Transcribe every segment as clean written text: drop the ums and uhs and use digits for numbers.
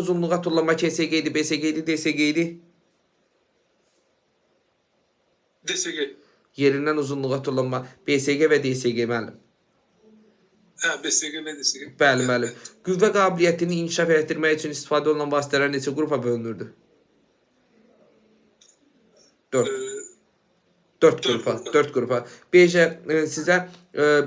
uzunluğa tullanma KSG idi, BSG idi, DSG idi. DSG. Yerindən uzunluğa tullanma BSG və DSG müəllim. Hə, BSG və DSG. Bəli, müəllim. Qüvvə qabiliyyətini inkişaf etdirmək üçün istifadə olunan vasitələr neçə qrupa bölünürdü? 4 qrupa. 4 qrupa. B-cə sizə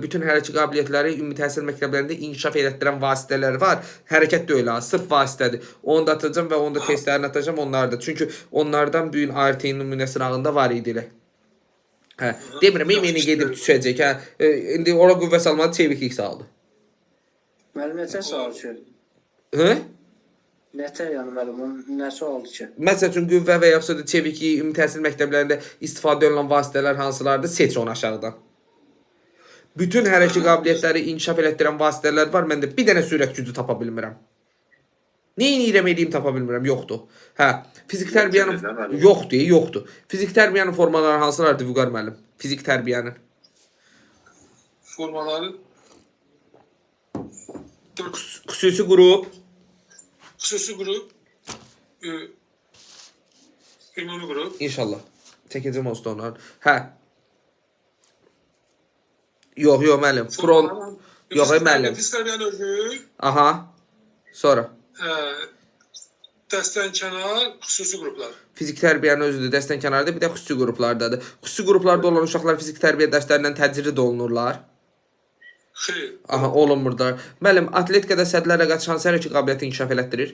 bütün hərəkət qabiliyyətləri ümumi təhsil məktəblərində inkişaf etdirən vasitələr var. Hərəkət deyil ha, sırf vasitədir. Onu da atacağam və onu da testlərini atacağım onlarda. Çünki onlardan bu gün ART-in nümunə sınağında var idi elə. Hə, demirəm, yeni gedib düşəcək. Hə, indi ora qüvvə salmadı, çevik X aldı. Müəllim neçə sual ki? Hə? Nətə yəni müəllim, nə sualdır ki? Məsəl üçün qüvvə və yaxud da çevik ümumi təhsil məktəblərində istifadə olunan vasitələr hansılardır? Seç onu aşağıdan. Bütün hərəkət qabiliyyətləri inkişaf etdirən vasitələr var. Mən də bir dənə sürət gücü tapa bilmirəm. Neyin edeyim tapa bilmirəm, yoxdur. Hə, fizik tərbiyənin yoxdur. Fizik tərbiyənin formaları hansılardır Vüqar müəllim? Fizik tərbiyənin formaları xüsusi qrup, xüsusi qrup, ümumi qrup. İnşallah. Çəkəcəm olsun onları. Hə. Yox, müəllim. Yox, müəllim. Fizik tərbiyyənin özü. Aha. Sonra. Dəstənkənar xüsusi qruplar. Fizik tərbiyənin özüdür, dəstənkənarda, bir də xüsusi qruplardadır. Xüsusi qruplarda olan uşaqlar fizik tərbiyə dərslərindən təcrid olunurlar. Xeyr. Aha, olunmurlar. Müəllim, atletikada sədlərlə qaçış hansı hərəkət qabiliyyəti inkişaf elətdirir?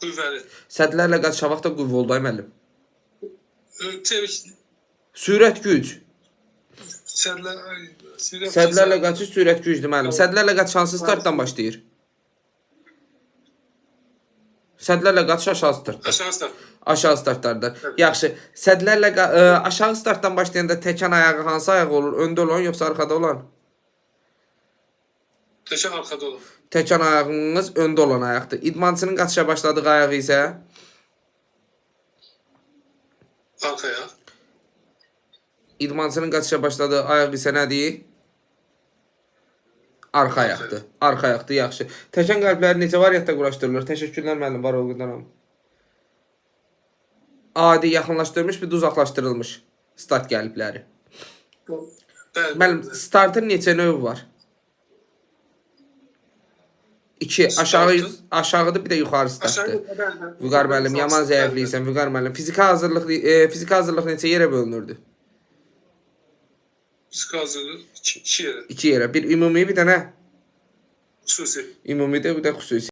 Qüvvəli. Sədlərlə qaçış vaxtda qüvvə oldu, ay müəllim. Çevik. Sürət güc. Sədlərlə qaçış sürət gücdür, müəllim. Sədlərlə qaçış hansı startdan başlayır? Sədlərlə qaçış aşağı startdan. Aşağı start. Aşağı startlardan. Yaxşı. Sədlərlə aşağı startdan başlayanda təkən ayağı hansı ayaq olur? Öndə olan yoxsa arxada olan? Təkən arxada olur. Təkən ayağınız öndə olan ayaqdır. İdmançının qaçışa başladığı ayağı isə Arxa ayaq. İdmançının qaçışa başladığı ayaq isə nədir? Arxa ayaqdır. Arxa ayaqdır, yaxşı. Təkən qəlbləri necə variantda quraşdırılır? Təşəkkürlər müəllim, var olğundanam. Adi yaxınlaşdırılmış, bir də uzaqlaşdırılmış start qəlbləri. Müəllim, startın neçə növü var? 2. Aşağıda bir də yuxarı startdır. Vüqar müəllim, yaman zəifliysən, Vüqar müəllim. Fiziki hazırlıq neçə yerə bölünürdü? Fiziki hazırlıq 2 yerə. 2 yerə. Bir ümumi, bir də nə? Xüsusi. Ümumi də, bir də xüsusi.